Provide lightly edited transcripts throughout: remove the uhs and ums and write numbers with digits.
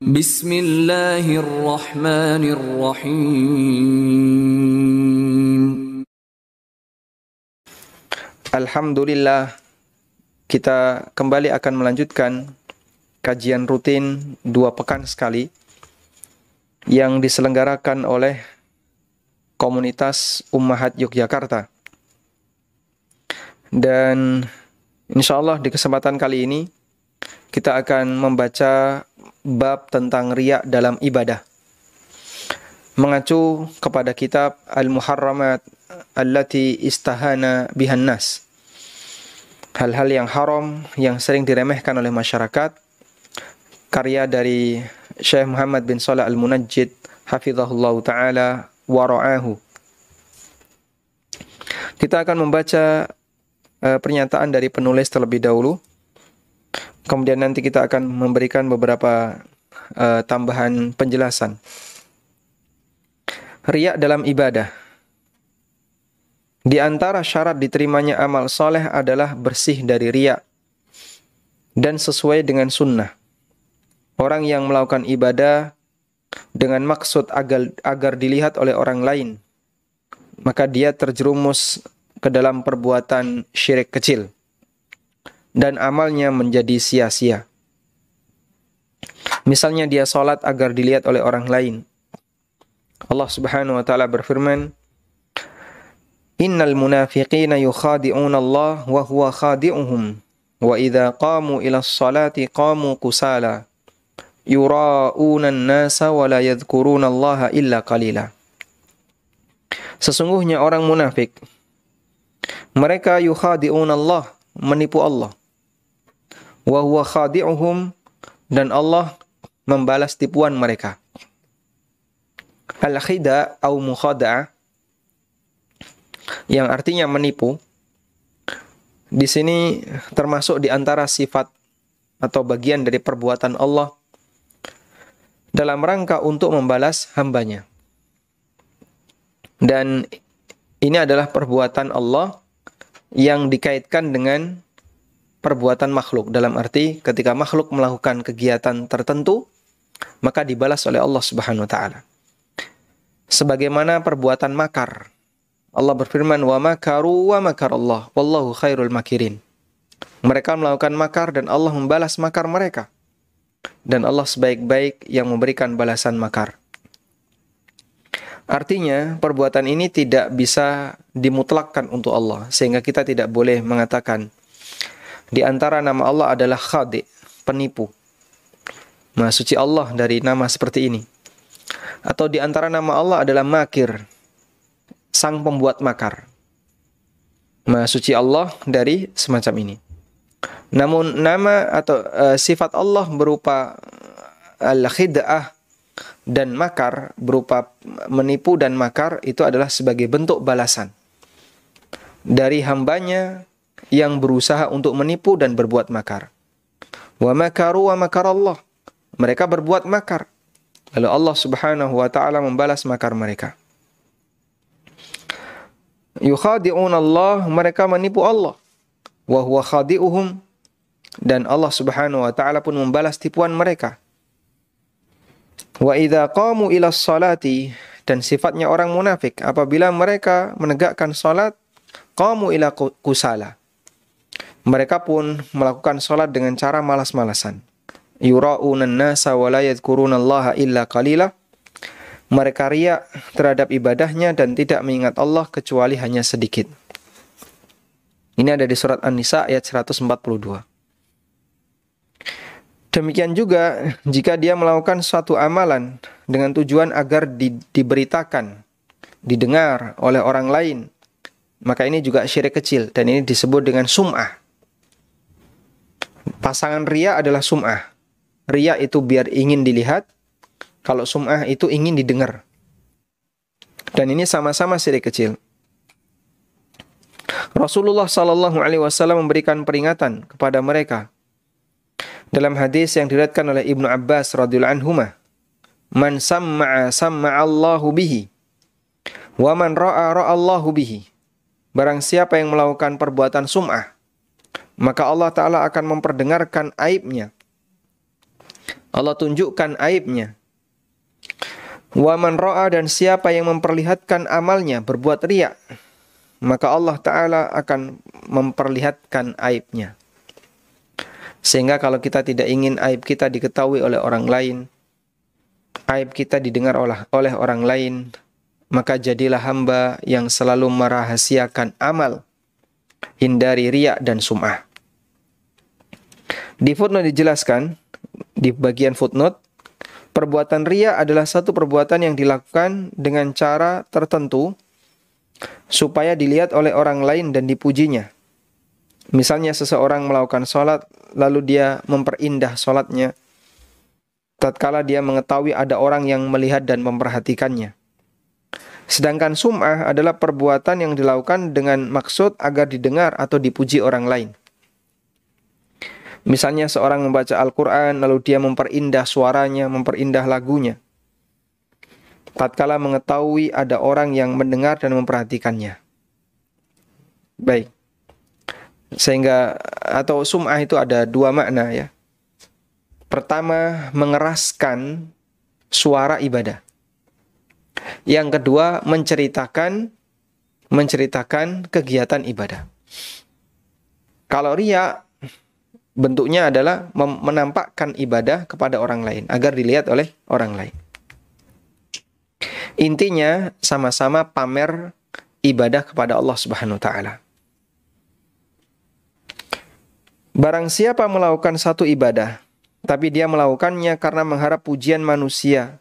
Bismillahirrahmanirrahim. Alhamdulillah, kita kembali akan melanjutkan kajian rutin 2 pekan sekali yang diselenggarakan oleh komunitas Ummahat Yogyakarta. Dan insyaallah di kesempatan kali ini kita akan membaca bab tentang riya dalam ibadah, mengacu kepada kitab Al-Muharramat allati istahana bihan nas, hal-hal yang haram yang sering diremehkan oleh masyarakat, karya dari Syekh Muhammad bin Shalih Al-Munajjid hafizahullah ta'ala wa ra'ahu. Kita akan membaca pernyataan dari penulis terlebih dahulu, kemudian nanti kita akan memberikan beberapa tambahan penjelasan. Riya dalam ibadah. Di antara syarat diterimanya amal soleh adalah bersih dari riya dan sesuai dengan sunnah. Orang yang melakukan ibadah dengan maksud agar dilihat oleh orang lain, maka dia terjerumus ke dalam perbuatan syirik kecil dan amalnya menjadi sia-sia. Misalnya dia salat agar dilihat oleh orang lain. Allah Subhanahu wa taala berfirman, "Innal munafiqina yukhadi'una Allah wa huwa khadi'uhum wa idza qamu ila sholati qamu kusala yura'una an-nasa wa la yadhkuruna Allah illa qalila." Sesungguhnya orang munafik, mereka yukhadi'una Allah, menipu Allah. Wa huwa khadi'uhum, dan Allah membalas tipuan mereka. Al-khida' au mukhada'ah, yang artinya menipu, di sini termasuk di antara sifat atau bagian dari perbuatan Allah dalam rangka untuk membalas hambanya. Dan ini adalah perbuatan Allah yang dikaitkan dengan perbuatan makhluk, dalam arti ketika makhluk melakukan kegiatan tertentu maka dibalas oleh Allah Subhanahu wa taala. Sebagaimana perbuatan makar. Allah berfirman, "Wa makaru wa makarallah wallahu khairul makirin." Mereka melakukan makar dan Allah membalas makar mereka. Dan Allah sebaik-baik yang memberikan balasan makar. Artinya, perbuatan ini tidak bisa dimutlakkan untuk Allah, sehingga kita tidak boleh mengatakan di antara nama Allah adalah khadi', penipu. Maha suci Allah dari nama seperti ini. Atau di antara nama Allah adalah makir, sang pembuat makar. Maha suci Allah dari semacam ini. Namun nama atau sifat Allah berupa al-khid'ah dan makar, berupa menipu dan makar, itu adalah sebagai bentuk balasan dari hambanya yang berusaha untuk menipu dan berbuat makar. Wa makaru wa makarallah. Mereka berbuat makar, lalu Allah Subhanahu wa taala membalas makar mereka. Yukhadi'una Allah, mereka menipu Allah. Wa huwa khadi'uhum, dan Allah Subhanahu wa taala pun membalas tipuan mereka. Wa idza qamu ila sholati, dan sifatnya orang munafik apabila mereka menegakkan salat, qamu ila kusala, mereka pun melakukan salat dengan cara malas-malasan. Yura'una an-nasa wa la yadhkuruna Allah illa qalila, mereka riya terhadap ibadahnya dan tidak mengingat Allah kecuali hanya sedikit. Ini ada di surat An-Nisa ayat 142. Demikian juga jika dia melakukan suatu amalan dengan tujuan agar diberitakan, didengar oleh orang lain, maka ini juga syirik kecil, dan ini disebut dengan sum'ah. Pasangan riya adalah sum'ah. Riya itu biar ingin dilihat, kalau sum'ah itu ingin didengar. Dan ini sama-sama syirik kecil. Rasulullah SAW memberikan peringatan kepada mereka dalam hadis yang diriwayatkan oleh Ibnu Abbas radhiyallahu anhuma, "Man samma'a samma'allahu bihi, wa man ra'a ra'allahu bihi." Barang siapa yang melakukan perbuatan sum'ah, maka Allah Ta'ala akan memperdengarkan aibnya. Allah tunjukkan aibnya. Wa man ra'a, dan siapa yang memperlihatkan amalnya berbuat riya, maka Allah Ta'ala akan memperlihatkan aibnya. Sehingga kalau kita tidak ingin aib kita diketahui oleh orang lain, aib kita didengar oleh orang lain, maka jadilah hamba yang selalu merahasiakan amal, hindari riya dan sum'ah. Di footnote dijelaskan, di bagian footnote, perbuatan riya adalah satu perbuatan yang dilakukan dengan cara tertentu supaya dilihat oleh orang lain dan dipujinya. Misalnya seseorang melakukan sholat, lalu dia memperindah sholatnya, tatkala dia mengetahui ada orang yang melihat dan memperhatikannya. Sedangkan sum'ah adalah perbuatan yang dilakukan dengan maksud agar didengar atau dipuji orang lain. Misalnya seorang membaca Al-Quran, lalu dia memperindah suaranya, memperindah lagunya, tatkala mengetahui ada orang yang mendengar dan memperhatikannya. Baik. Sehingga, atau sum'ah itu ada dua makna ya. Pertama, mengeraskan suara ibadah. Yang kedua, menceritakan kegiatan ibadah. Kalau riya, bentuknya adalah menampakkan ibadah kepada orang lain agar dilihat oleh orang lain. Intinya sama-sama pamer ibadah kepada Allah Subhanahu wa taala. Barang siapa melakukan satu ibadah, tapi dia melakukannya karena mengharap pujian manusia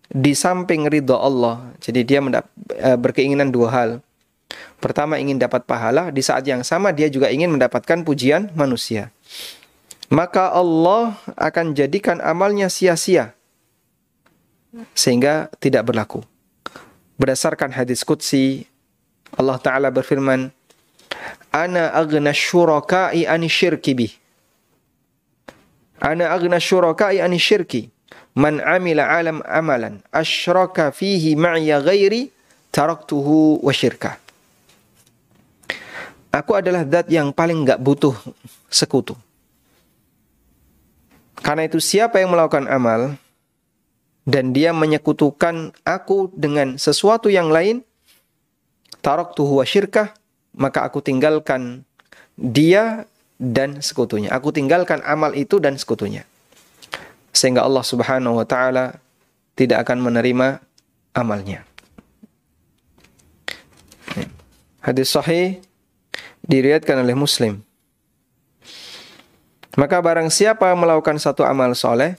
di samping ridha Allah. Jadi dia berkeinginan dua hal. Pertama, ingin dapat pahala, di saat yang sama dia juga ingin mendapatkan pujian manusia. Maka Allah akan jadikan amalnya sia-sia, sehingga tidak berlaku. Berdasarkan hadis qudsi, Allah Ta'ala berfirman, Ana aghna syuraka'i ani syirki bih. Ana aghna syuraka'i ani syirki. Man amila alam amalan asyraka fihi ma'ya ghairi taraktuhu wa syirka. Aku adalah zat yang paling enggak butuh sekutu. Karena itu siapa yang melakukan amal dan dia menyekutukan aku dengan sesuatu yang lain, taraktuhu wa syirkah, maka aku tinggalkan dia dan sekutunya. Aku tinggalkan amal itu dan sekutunya. Sehingga Allah Subhanahu wa taala tidak akan menerima amalnya. Hadis sahih diriwayatkan oleh Muslim. Maka barang siapa melakukan satu amal soleh,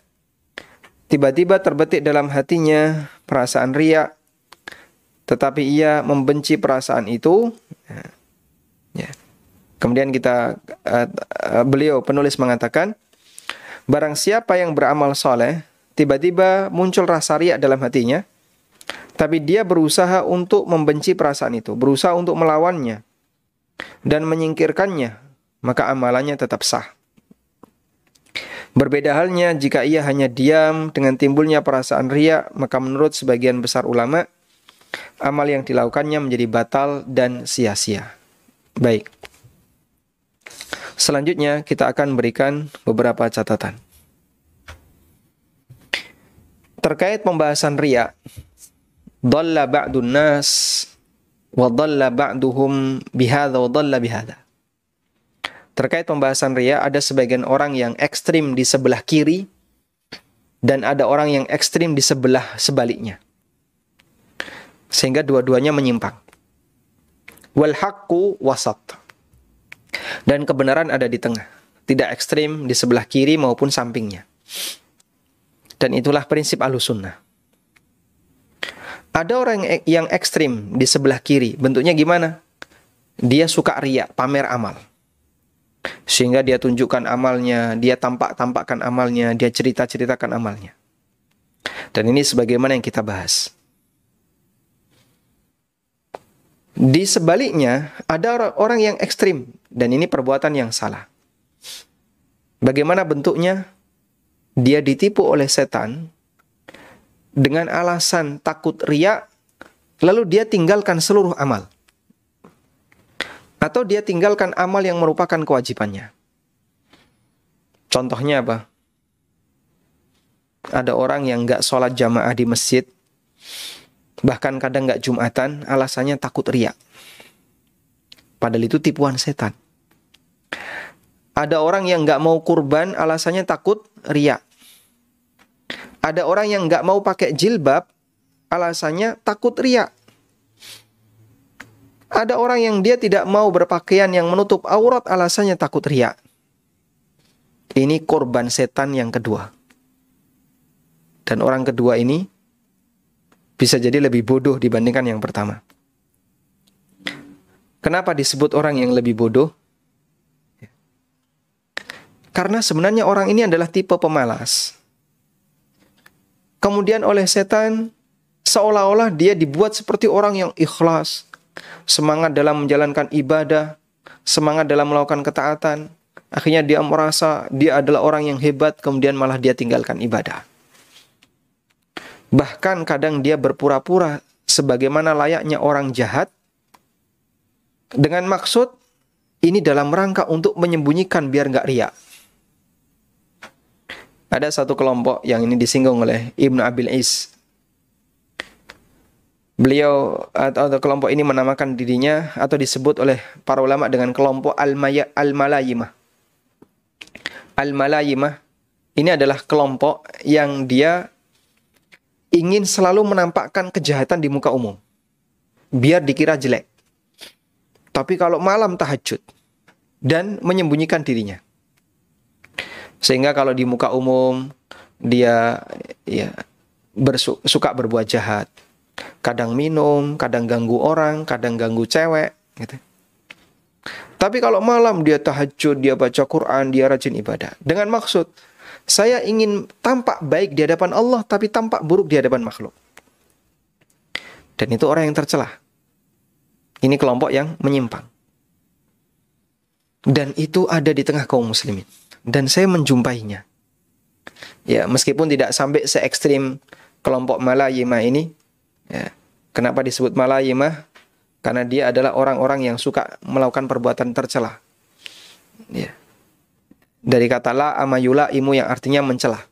tiba-tiba terbetik dalam hatinya perasaan riya, tetapi ia membenci perasaan itu, ya. Kemudian beliau penulis mengatakan, barang siapa yang beramal soleh, tiba-tiba muncul rasa riya dalam hatinya, tapi dia berusaha untuk membenci perasaan itu, berusaha untuk melawannya dan menyingkirkannya, maka amalannya tetap sah. Berbeda halnya jika ia hanya diam dengan timbulnya perasaan riya, maka menurut sebagian besar ulama, amal yang dilakukannya menjadi batal dan sia-sia. Baik. Selanjutnya kita akan berikan beberapa catatan. Terkait pembahasan riya, dhalla ba'dun nas wa dhalla ba'duhum bihadza wa dhalla bihadza. Terkait pembahasan riya, ada sebagian orang yang ekstrim di sebelah kiri dan ada orang yang ekstrim di sebelah sebaliknya. Sehingga dua-duanya menyimpang. Wal haqqu wasat. Dan kebenaran ada di tengah. Tidak ekstrim di sebelah kiri maupun sampingnya. Dan itulah prinsip Ahlussunnah. Ada orang yang ekstrim di sebelah kiri. Bentuknya gimana? Dia suka riya, pamer amal. Sehingga dia tunjukkan amalnya, dia tampakkan amalnya, dia ceritakan amalnya. Dan ini sebagaimana yang kita bahas. Di sebaliknya, ada orang yang ekstrim, dan ini perbuatan yang salah. Bagaimana bentuknya? Dia ditipu oleh setan dengan alasan takut riya, lalu dia tinggalkan seluruh amal. Atau dia tinggalkan amal yang merupakan kewajibannya. Contohnya apa? Ada orang yang nggak sholat jamaah di masjid, bahkan kadang nggak Jumatan, alasannya takut riya. Padahal itu tipuan setan. Ada orang yang nggak mau kurban, alasannya takut riya. Ada orang yang nggak mau pakai jilbab, alasannya takut riya. Ada orang yang dia tidak mau berpakaian yang menutup aurat, alasannya takut riya. Ini korban setan yang kedua. Dan orang kedua ini bisa jadi lebih bodoh dibandingkan yang pertama. Kenapa disebut orang yang lebih bodoh? Karena sebenarnya orang ini adalah tipe pemalas. Kemudian oleh setan, seolah-olah dia dibuat seperti orang yang ikhlas, semangat dalam menjalankan ibadah, semangat dalam melakukan ketaatan. Akhirnya dia merasa dia adalah orang yang hebat, kemudian malah dia tinggalkan ibadah. Bahkan kadang dia berpura-pura sebagaimana layaknya orang jahat, dengan maksud ini dalam rangka untuk menyembunyikan biar nggak riya. Ada satu kelompok yang ini disinggung oleh Ibnu Abil Is. Beliau atau kelompok ini menamakan dirinya atau disebut oleh para ulama dengan kelompok Al-Malayimah. Al-Malayimah ini adalah kelompok yang dia ingin selalu menampakkan kejahatan di muka umum, biar dikira jelek. Tapi kalau malam tahajud dan menyembunyikan dirinya. Sehingga kalau di muka umum dia suka berbuat jahat. Kadang minum, kadang ganggu orang, kadang ganggu cewek gitu. Tapi kalau malam dia tahajud, dia baca Quran, dia rajin ibadah. Dengan maksud, saya ingin tampak baik di hadapan Allah, tapi tampak buruk di hadapan makhluk. Dan itu orang yang tercelah. Ini kelompok yang menyimpang. Dan itu ada di tengah kaum muslimin. Dan saya menjumpainya. Ya, meskipun tidak sampai se ekstrim kelompok Malayimah ini. Ya. Kenapa disebut Malayimah? Karena dia adalah orang-orang yang suka melakukan perbuatan tercela. Ya. Dari kata la amayula imu yang artinya mencela.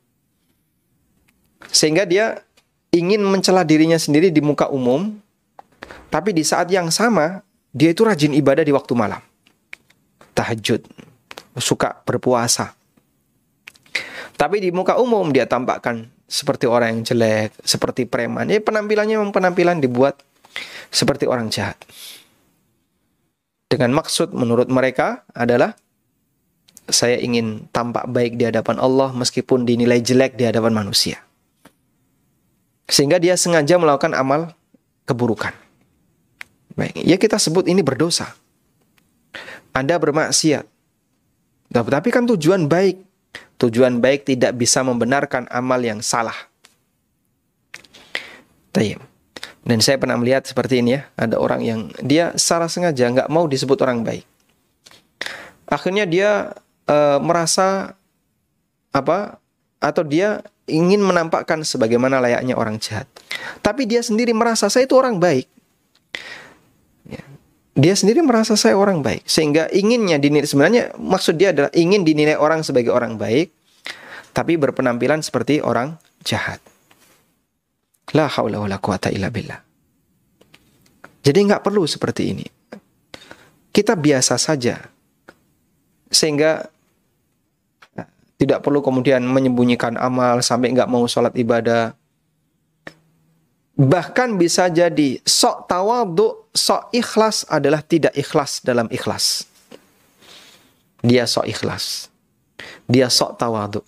Sehingga dia ingin mencela dirinya sendiri di muka umum, tapi di saat yang sama dia itu rajin ibadah di waktu malam. Tahajud, suka berpuasa. Tapi di muka umum dia tampakkan seperti orang yang jelek, seperti preman. Ya, penampilannya memang penampilan dibuat seperti orang jahat. Dengan maksud menurut mereka adalah saya ingin tampak baik di hadapan Allah meskipun dinilai jelek di hadapan manusia. Sehingga dia sengaja melakukan amal keburukan. Baik, ya kita sebut ini berdosa. Anda bermaksiat. Tapi kan tujuan baik. Tujuan baik tidak bisa membenarkan amal yang salah. Tayyib. Dan saya pernah melihat seperti ini ya. Ada orang yang dia secara sengaja nggak mau disebut orang baik. Akhirnya dia merasa atau dia ingin menampakkan sebagaimana layaknya orang jahat. Tapi dia sendiri merasa saya itu orang baik. Ya. Dia sendiri merasa saya orang baik. Sehingga inginnya dinilai, sebenarnya maksud dia adalah ingin dinilai orang sebagai orang baik, tapi berpenampilan seperti orang jahat. La haula wala quwata illa billah. Jadi nggak perlu seperti ini. Kita biasa saja. Sehingga tidak perlu kemudian menyembunyikan amal sampai nggak mau sholat ibadah. Bahkan bisa jadi sok tawadhu, sok ikhlas adalah tidak ikhlas dalam ikhlas. Dia sok ikhlas. Dia sok tawadhu.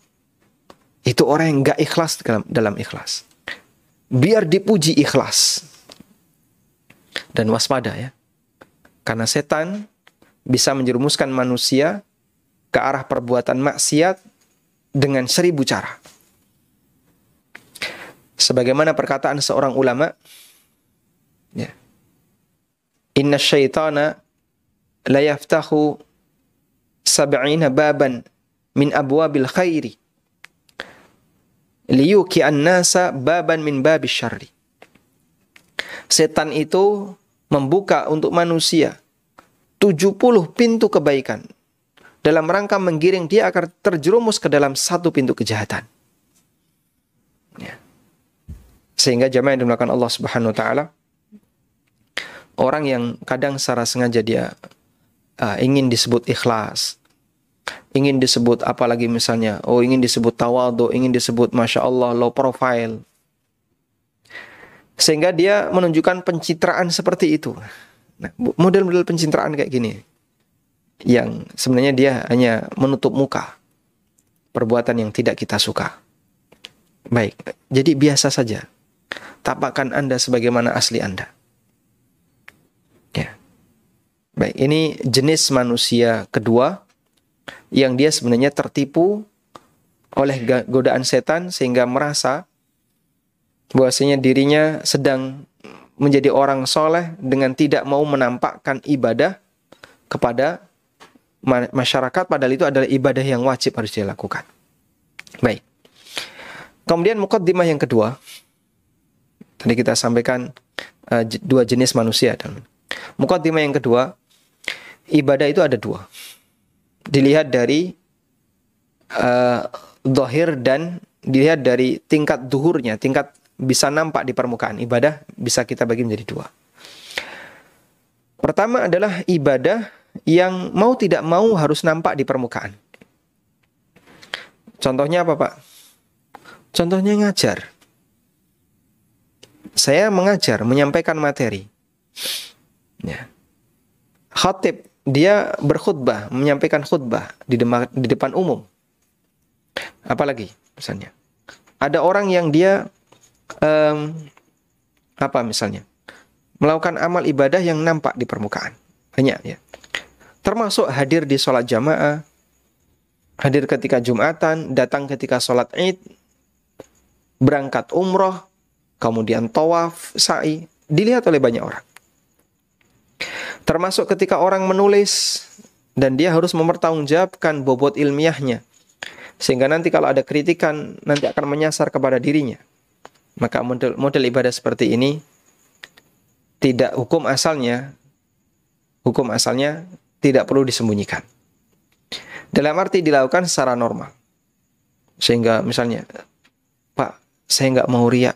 Itu orang yang nggak ikhlas dalam ikhlas. Biar dipuji ikhlas. Dan waspada ya. Karena setan bisa menjerumuskan manusia ke arah perbuatan maksiat dengan 1000 cara. Sebagaimana perkataan seorang ulama, ya. Inna syaitana la yaftahu 70 baban min abwabil khairi liyuki an-nasa baban min babis syarri. Setan itu membuka untuk manusia 70 pintu kebaikan dalam rangka menggiring dia agar terjerumus ke dalam satu pintu kejahatan. Sehingga jamaah yang dimuliakan Allah Subhanahu wa taala, orang yang kadang secara sengaja dia ingin disebut ikhlas, ingin disebut apalagi misalnya, ingin disebut tawadhu, ingin disebut Masya Allah, low profile. Sehingga dia menunjukkan pencitraan seperti itu. Nah, model-model pencitraan kayak gini, yang sebenarnya dia hanya menutup muka perbuatan yang tidak kita suka. Baik, jadi biasa saja. Tampakkan Anda sebagaimana asli Anda. Ya. Baik, ini jenis manusia kedua yang dia sebenarnya tertipu oleh godaan setan sehingga merasa bahwasanya dirinya sedang menjadi orang soleh dengan tidak mau menampakkan ibadah kepada masyarakat, padahal itu adalah ibadah yang wajib harus dilakukan. Baik. Kemudian muqaddimah yang kedua, tadi kita sampaikan dua jenis manusia. Muqaddimah yang kedua, ibadah itu ada dua. Dilihat dari zahir dan dilihat dari tingkat duhurnya, tingkat bisa nampak di permukaan. Ibadah bisa kita bagi menjadi dua. Pertama adalah ibadah yang mau tidak mau harus nampak di permukaan. Contohnya apa, Pak? Contohnya ngajar. Saya mengajar, menyampaikan materi. Ya. Khatib, dia berkhutbah, menyampaikan khutbah di depan umum. Apalagi, misalnya, ada orang yang dia misalnya melakukan amal ibadah yang nampak di permukaan, banyak ya. Termasuk hadir di sholat jamaah, hadir ketika Jumatan, datang ketika sholat Id, berangkat umroh, kemudian tawaf, sa'i, dilihat oleh banyak orang. Termasuk ketika orang menulis dan dia harus mempertanggungjawabkan bobot ilmiahnya, sehingga nanti kalau ada kritikan nanti akan menyasar kepada dirinya. Maka model ibadah seperti ini tidak hukum asalnya tidak perlu disembunyikan. Dalam arti dilakukan secara normal. Sehingga misalnya, Pak, saya nggak mau riya.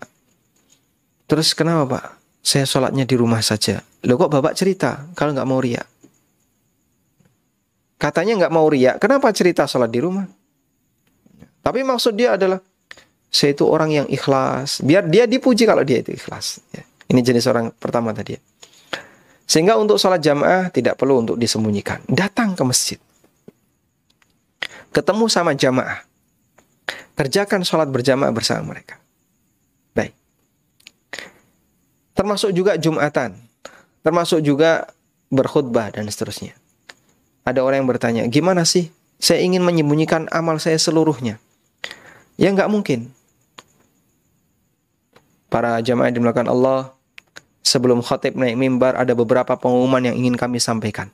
Terus kenapa, Pak? Saya sholatnya di rumah saja. Loh, kok Bapak cerita kalau nggak mau riya? Katanya nggak mau riya, kenapa cerita sholat di rumah? Tapi maksud dia adalah, saya itu orang yang ikhlas. Biar dia dipuji kalau dia itu ikhlas. Ya. Ini jenis orang pertama tadi. Sehingga untuk sholat jamaah tidak perlu untuk disembunyikan. Datang ke masjid. Ketemu sama jamaah. Kerjakan sholat berjamaah bersama mereka. Baik. Termasuk juga Jumatan. Termasuk juga berkhutbah dan seterusnya. Ada orang yang bertanya, gimana sih? Saya ingin menyembunyikan amal saya seluruhnya. Ya nggak mungkin. Para jamaah yang dimuliakan Allah, sebelum khatib naik mimbar ada beberapa pengumuman yang ingin kami sampaikan.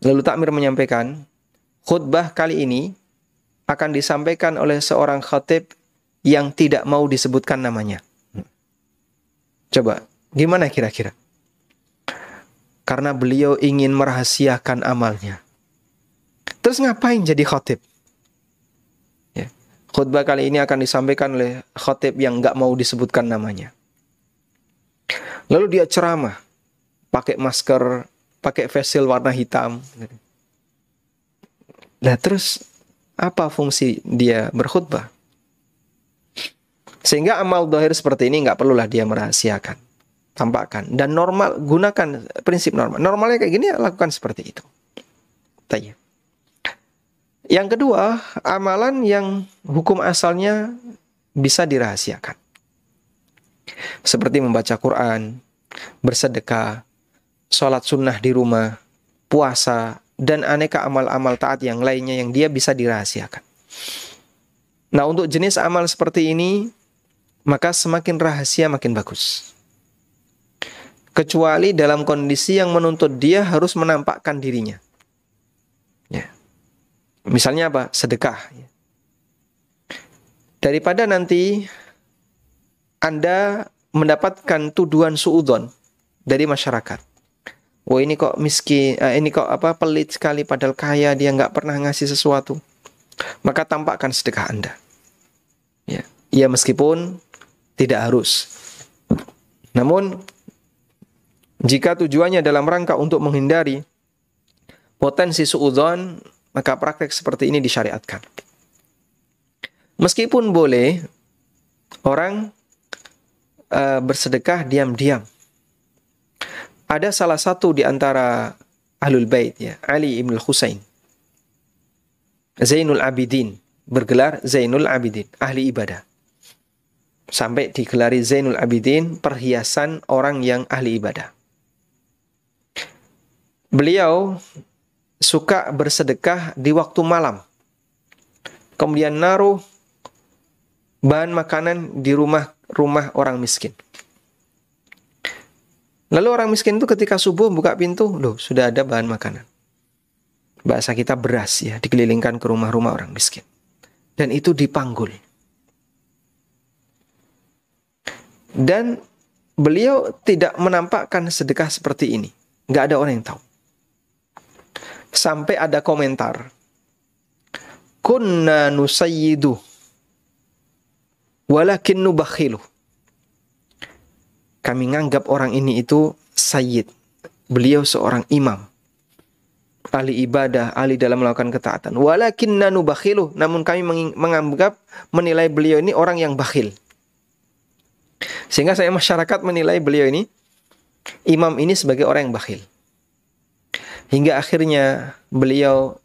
Lalu takmir menyampaikan, khutbah kali ini akan disampaikan oleh seorang khatib yang tidak mau disebutkan namanya. Coba, gimana kira-kira? Karena beliau ingin merahasiakan amalnya. Terus ngapain jadi khatib? Khutbah kali ini akan disampaikan oleh khatib yang nggak mau disebutkan namanya. Lalu dia ceramah, pakai masker, pakai facial warna hitam. Nah terus apa fungsi dia berkhutbah? Sehingga amal zahir seperti ini nggak perlulah dia merahasiakan, tampakkan. Dan normal, gunakan prinsip normal. Normalnya kayak gini, lakukan seperti itu. Tanya. Yang kedua, amalan yang hukum asalnya bisa dirahasiakan. Seperti membaca Quran, bersedekah, sholat sunnah di rumah, puasa, dan aneka amal-amal taat yang lainnya yang dia bisa dirahasiakan. Nah, untuk jenis amal seperti ini, maka semakin rahasia makin bagus. Kecuali dalam kondisi yang menuntut dia harus menampakkan dirinya. Ya. Misalnya apa? Sedekah. Daripada nanti Anda mendapatkan tuduhan suudzon dari masyarakat. Wah, ini kok miskin, ini kok pelit sekali padahal kaya, dia nggak pernah ngasih sesuatu. Maka tampakkan sedekah Anda. Ya, meskipun Tidak harus. Namun, jika tujuannya dalam rangka untuk menghindari potensi suudzon, maka praktek seperti ini disyariatkan. Meskipun boleh orang bersedekah diam-diam. Ada salah satu di antara Ahlul Bait, ya, Ali ibn Husain, Zainul Abidin, bergelar Zainul Abidin, ahli ibadah. Sampai digelari Zainul Abidin, perhiasan orang yang ahli ibadah. Beliau suka bersedekah di waktu malam. Kemudian naruh bahan makanan di rumah orang miskin. Lalu orang miskin itu ketika subuh buka pintu, loh, sudah ada bahan makanan. Bahasa kita beras, ya, dikelilingkan ke rumah-rumah orang miskin. Dan itu dipanggul. Dan beliau tidak menampakkan sedekah seperti ini. Nggak ada orang yang tahu. Sampai ada komentar. Kunna nusayyidu walakin nubakhilu. Kami nganggap orang ini itu sayyid. Beliau seorang imam, ahli ibadah, ahli dalam melakukan ketaatan. Walakinna nubakhilu. Namun kami menganggap, menilai beliau ini orang yang bakhil. Sehingga saya masyarakat menilai beliau ini, imam ini sebagai orang yang bakhil. Hingga akhirnya beliau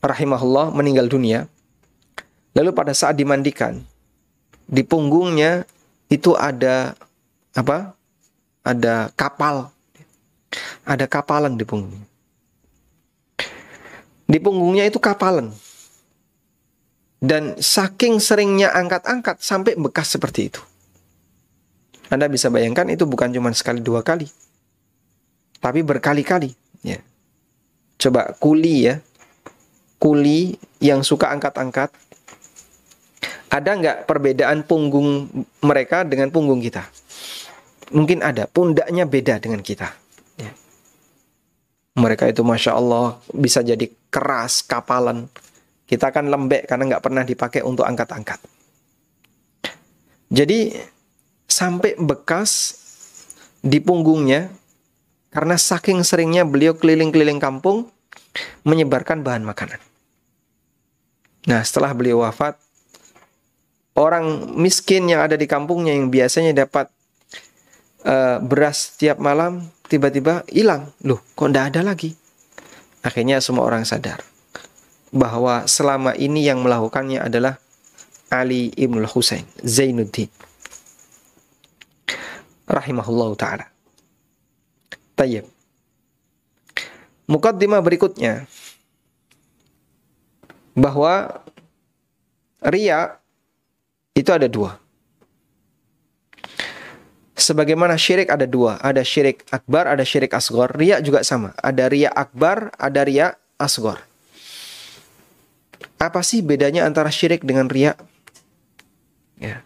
rahimahullah meninggal dunia. Lalu pada saat dimandikan, di punggungnya itu ada apa? Ada kapal. Ada kapalan di punggungnya. Di punggungnya itu kapalan. Dan saking seringnya angkat-angkat sampai bekas seperti itu. Anda bisa bayangkan itu bukan cuma sekali dua kali, tapi berkali-kali. Ya. Coba kuli, ya. Kuli yang suka angkat-angkat. Ada nggak perbedaan punggung mereka dengan punggung kita? Mungkin ada. Pundaknya beda dengan kita. Ya. Mereka itu Masya Allah bisa jadi keras, kapalan. Kita kan lembek karena nggak pernah dipakai untuk angkat-angkat. Jadi sampai bekas di punggungnya karena saking seringnya beliau keliling-keliling kampung menyebarkan bahan makanan. Nah, setelah beliau wafat, orang miskin yang ada di kampungnya yang biasanya dapat beras tiap malam tiba-tiba hilang. Loh, kok tidak ada lagi? Akhirnya semua orang sadar bahwa selama ini yang melakukannya adalah Ali ibn Husain Zainuddin rahimahullahu ta'ala. Tayyib. Muqaddimah berikutnya, bahwa riya itu ada dua. Sebagaimana syirik ada dua. Ada syirik akbar, ada syirik asghar. Riya juga sama. Ada riya akbar, ada riya asghar. Apa sih bedanya antara syirik dengan riya? Ya.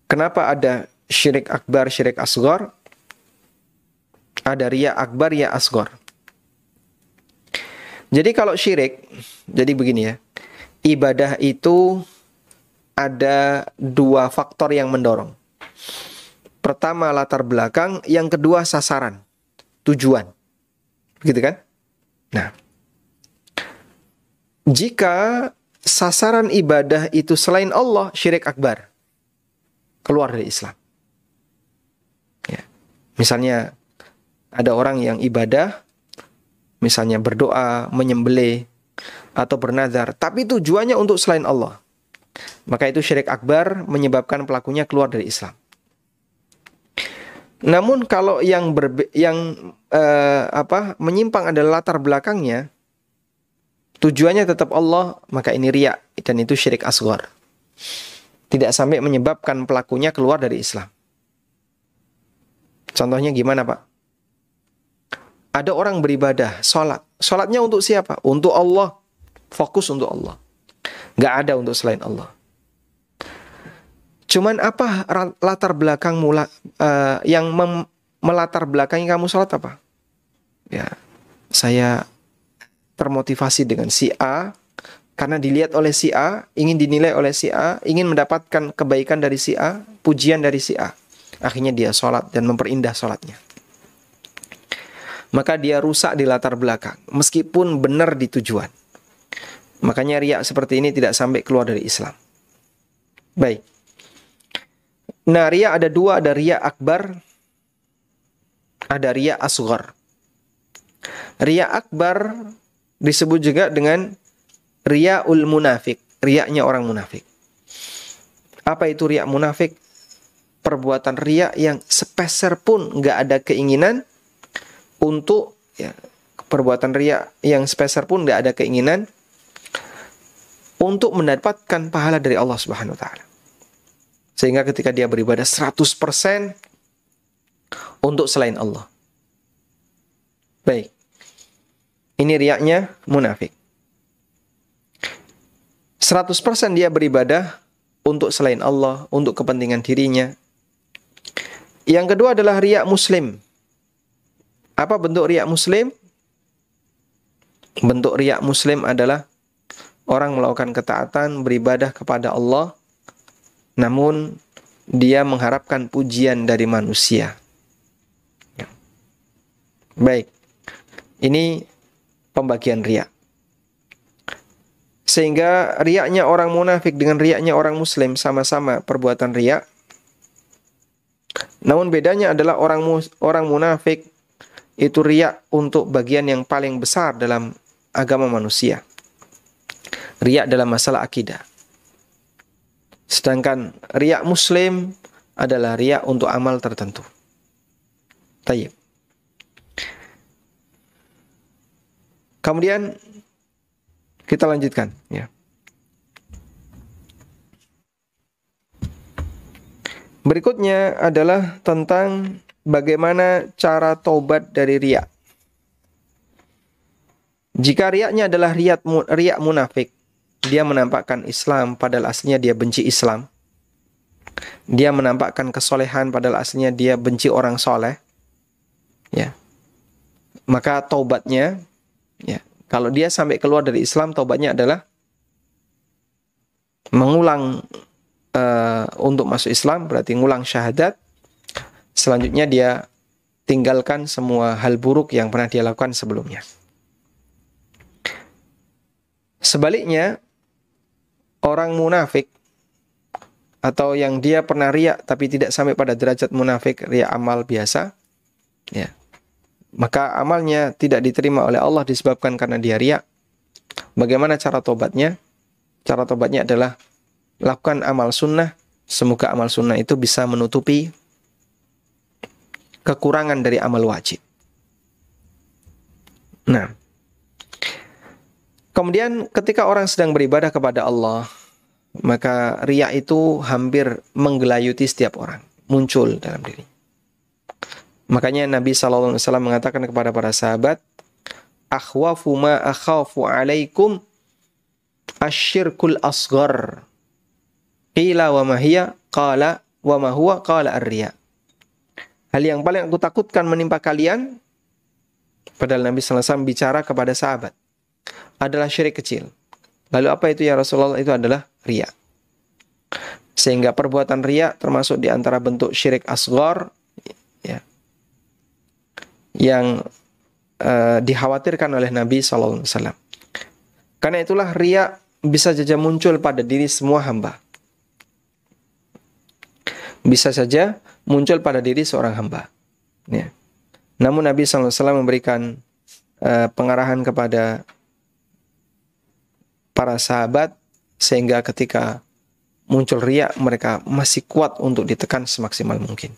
Kenapa ada syirik akbar, syirik asghar? Ada riya akbar, riya asghar. Jadi kalau syirik, jadi begini ya. Ibadah itu ada dua faktor yang mendorong. Pertama latar belakang, yang kedua sasaran, tujuan. Begitu kan? Nah, jika sasaran ibadah itu selain Allah, syirik akbar, keluar dari Islam. Ya. Misalnya ada orang yang ibadah, misalnya berdoa, menyembelih, atau bernazar, tapi tujuannya untuk selain Allah, maka itu syirik akbar, menyebabkan pelakunya keluar dari Islam. Namun kalau yang menyimpang adalah latar belakangnya, tujuannya tetap Allah, maka ini riya, dan itu syirik asghar. Tidak sampai menyebabkan pelakunya keluar dari Islam. Contohnya gimana, Pak? Ada orang beribadah, sholat. Sholatnya untuk siapa? Untuk Allah. Fokus untuk Allah. Nggak ada untuk selain Allah. Cuman apa latar belakangmu yang melatar belakangi kamu sholat apa? Ya, saya termotivasi dengan si A, Karena dilihat oleh si A, ingin dinilai oleh si A, ingin mendapatkan kebaikan dari si A, pujian dari si A. Akhirnya dia sholat dan memperindah sholatnya. Maka dia rusak di latar belakang, meskipun benar di tujuan. Makanya riya seperti ini tidak sampai keluar dari Islam. Baik. Nah, riya ada dua, ada riya akbar, ada riya asghar. Riya akbar disebut juga dengan riyaul munafik, riyanya orang munafik. Apa itu riya munafik? Perbuatan riya yang sepeser pun nggak ada keinginan untuk, ya, perbuatan riya yang sepeser pun nggak ada keinginan untuk mendapatkan pahala dari Allah Subhanahu Wa Taala. Sehingga ketika dia beribadah 100% untuk selain Allah. Baik. Ini riyanya munafik. 100% dia beribadah untuk selain Allah, untuk kepentingan dirinya. Yang kedua adalah riya muslim. Apa bentuk riya muslim? Bentuk riya muslim adalah orang melakukan ketaatan, beribadah kepada Allah, namun dia mengharapkan pujian dari manusia. Baik. Ini pembagian riya. Sehingga riyanya orang munafik dengan riyanya orang muslim sama-sama perbuatan riya. Namun bedanya adalah orang munafik itu riya untuk bagian yang paling besar dalam agama manusia. Riya dalam masalah akidah. Sedangkan riya muslim adalah riya untuk amal tertentu. Tayyib. Kemudian kita lanjutkan, ya. Berikutnya adalah tentang bagaimana cara taubat dari riya. Jika riyanya adalah riya munafik, dia menampakkan Islam padahal aslinya dia benci Islam. Dia menampakkan kesolehan padahal aslinya dia benci orang soleh. Ya. Maka taubatnya, ya, kalau dia sampai keluar dari Islam, taubatnya adalah mengulang untuk masuk Islam, berarti ngulang syahadat. Selanjutnya dia tinggalkan semua hal buruk yang pernah dia lakukan sebelumnya. Sebaliknya, orang munafik atau yang dia pernah riya tapi tidak sampai pada derajat munafik, riya amal biasa, ya, maka amalnya tidak diterima oleh Allah disebabkan karena dia riya. Bagaimana cara tobatnya? Cara tobatnya adalah lakukan amal sunnah. Semoga amal sunnah itu bisa menutupi kekurangan dari amal wajib. Nah, kemudian ketika orang sedang beribadah kepada Allah, maka riya itu hampir menggelayuti setiap orang, muncul dalam diri. Makanya Nabi SAW mengatakan kepada para sahabat, akhwafu ma akhafu alaikum asyirkul asghar. Qila wa ma hiya? Qala wa ma huwa? Qala ar-riya. Hal yang paling aku takutkan menimpa kalian, padahal Nabi SAW bicara kepada sahabat, adalah syirik kecil. Lalu apa itu ya Rasulullah? Itu adalah riya. Sehingga perbuatan riya termasuk di antara bentuk syirik asghar, ya, yang dikhawatirkan oleh Nabi SAW. Karena itulah riya bisa saja muncul pada diri semua hamba. Bisa saja muncul pada diri seorang hamba. Ya. Namun Nabi SAW memberikan pengarahan kepada para sahabat sehingga ketika muncul riya mereka masih kuat untuk ditekan semaksimal mungkin.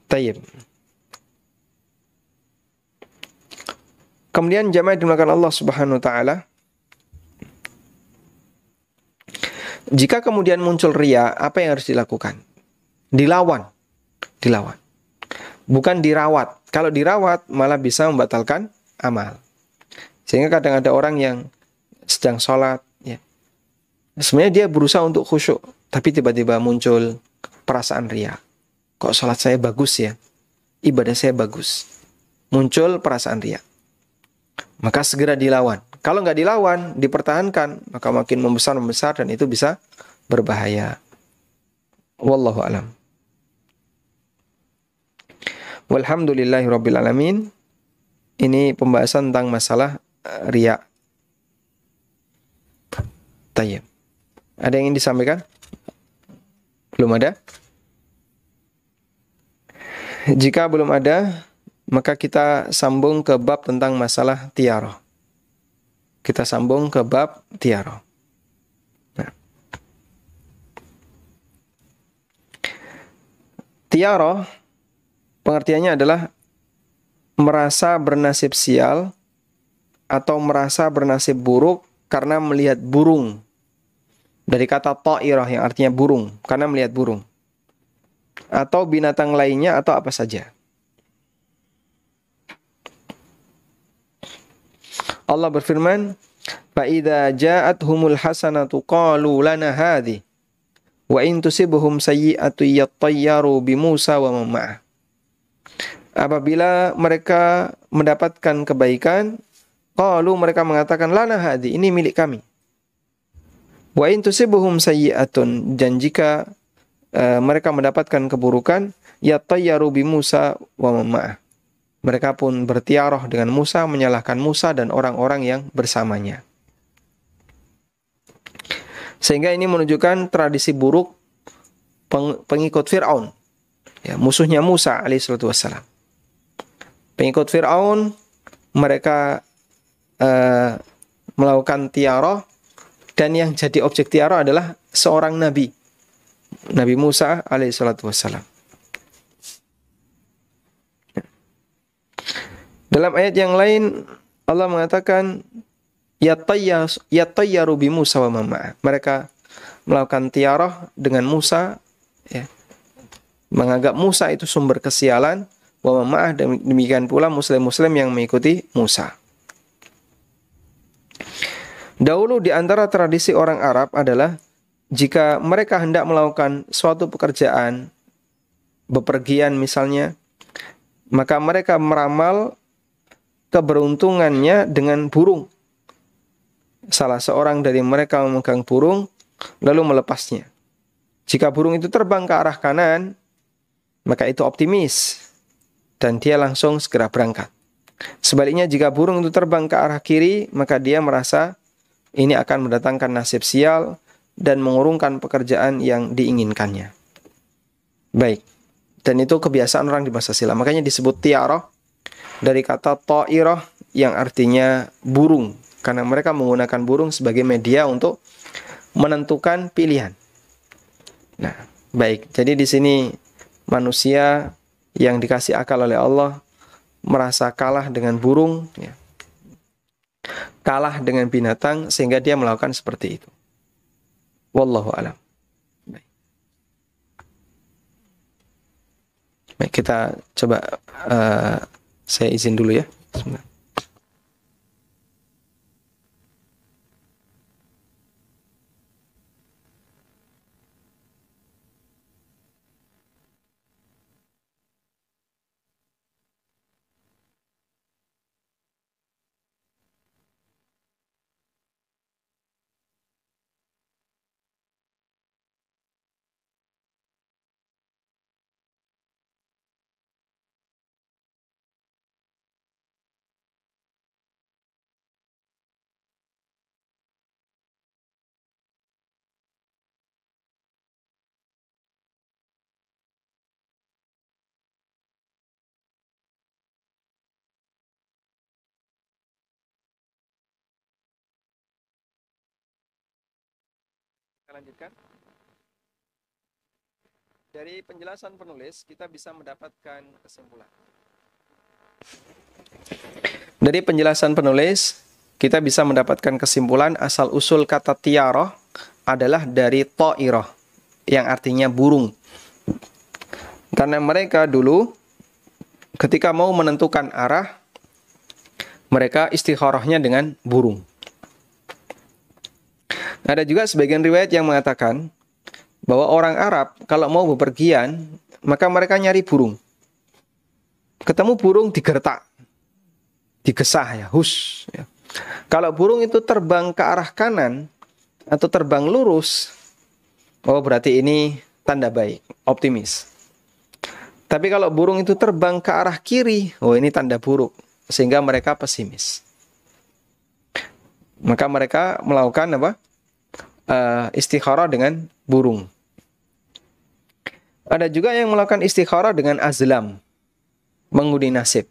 Tayyib. Kemudian jamaah dimuliakan Allah Subhanahu wa taala, jika kemudian muncul riya, apa yang harus dilakukan? Dilawan. Bukan dirawat. Kalau dirawat malah bisa membatalkan amal. Sehingga kadang ada orang yang sedang sholat, ya, sebenarnya dia berusaha untuk khusyuk, tapi tiba-tiba muncul perasaan riya. Kok sholat saya bagus ya? Ibadah saya bagus. Muncul perasaan riya. maka segera dilawan. Kalau nggak dilawan, dipertahankan, maka makin membesar dan itu bisa berbahaya. Wallahu a'lam. Walhamdulillahirabbil alamin. Ini pembahasan tentang masalah riya. Tayyib. Ada yang ingin disampaikan? Belum ada? Jika belum ada, maka kita sambung ke bab tentang masalah tiaroh. Kita sambung ke bab tiaroh. Nah. Tiaroh pengertiannya adalah merasa bernasib sial atau merasa bernasib buruk karena melihat burung. Dari kata ta'irah yang artinya burung, karena melihat burung. Atau binatang lainnya atau apa saja. Allah berfirman, "Fa'idza ja'atuhumul hasanatu qalu lana hadhi wa in tusibhum sayyi'atu yattayyaru bi Musa wa man ma'ah." Apabila mereka mendapatkan kebaikan, qalu mereka mengatakan lana hadhi, ini milik kami. Wa in tusibhum sayyi'atun, dan jika mereka mendapatkan keburukan, yattayyaru bi Musa wa man ma'ah. Mereka pun bertiaroh dengan Musa, menyalahkan Musa dan orang-orang yang bersamanya. Sehingga ini menunjukkan tradisi buruk pengikut Fir'aun, ya, musuhnya Musa alaihissalatu wassalam. Pengikut Fir'aun, mereka melakukan tiaroh, dan yang jadi objek tiaroh adalah seorang nabi, Nabi Musa alaihissalatu wassalam. Dalam ayat yang lain Allah mengatakan yattayyaru bi Musa wa man ma'ah. Mereka melakukan tiaroh dengan Musa, ya, menganggap Musa itu sumber kesialan, wa man ma'ah, demikian pula muslim-muslim yang mengikuti Musa. Dahulu di antara tradisi orang Arab adalah jika mereka hendak melakukan suatu pekerjaan, bepergian misalnya, maka mereka meramal keberuntungannya dengan burung. Salah seorang dari mereka memegang burung, lalu melepasnya. Jika burung itu terbang ke arah kanan, maka itu optimis, dan dia langsung segera berangkat. Sebaliknya, jika burung itu terbang ke arah kiri, maka dia merasa ini akan mendatangkan nasib sial dan mengurungkan pekerjaan yang diinginkannya. Baik, dan itu kebiasaan orang di masa silam. Makanya disebut tiaroh dari kata ta'irah yang artinya burung, karena mereka menggunakan burung sebagai media untuk menentukan pilihan. Nah, baik. Jadi di sini manusia yang dikasih akal oleh Allah merasa kalah dengan burung, ya, kalah dengan binatang, sehingga dia melakukan seperti itu. Wallahu a'lam. Baik, kita coba saya izin dulu ya. Sebentar. Kita lanjutkan. Dari penjelasan penulis, kita bisa mendapatkan kesimpulan. Dari penjelasan penulis, kita bisa mendapatkan kesimpulan asal-usul kata tiaroh adalah dari ta'irah, yang artinya burung. Karena mereka dulu, ketika mau menentukan arah, mereka istikharahnya dengan burung. Ada juga sebagian riwayat yang mengatakan bahwa orang Arab kalau mau bepergian, maka mereka nyari burung. Ketemu burung digertak digesah ya, hus. Ya. Kalau burung itu terbang ke arah kanan atau terbang lurus, oh berarti ini tanda baik, optimis. Tapi kalau burung itu terbang ke arah kiri, oh ini tanda buruk, sehingga mereka pesimis. Maka mereka melakukan apa? Istikharah dengan burung. Ada juga yang melakukan istikharah dengan azlam, mengundi nasib.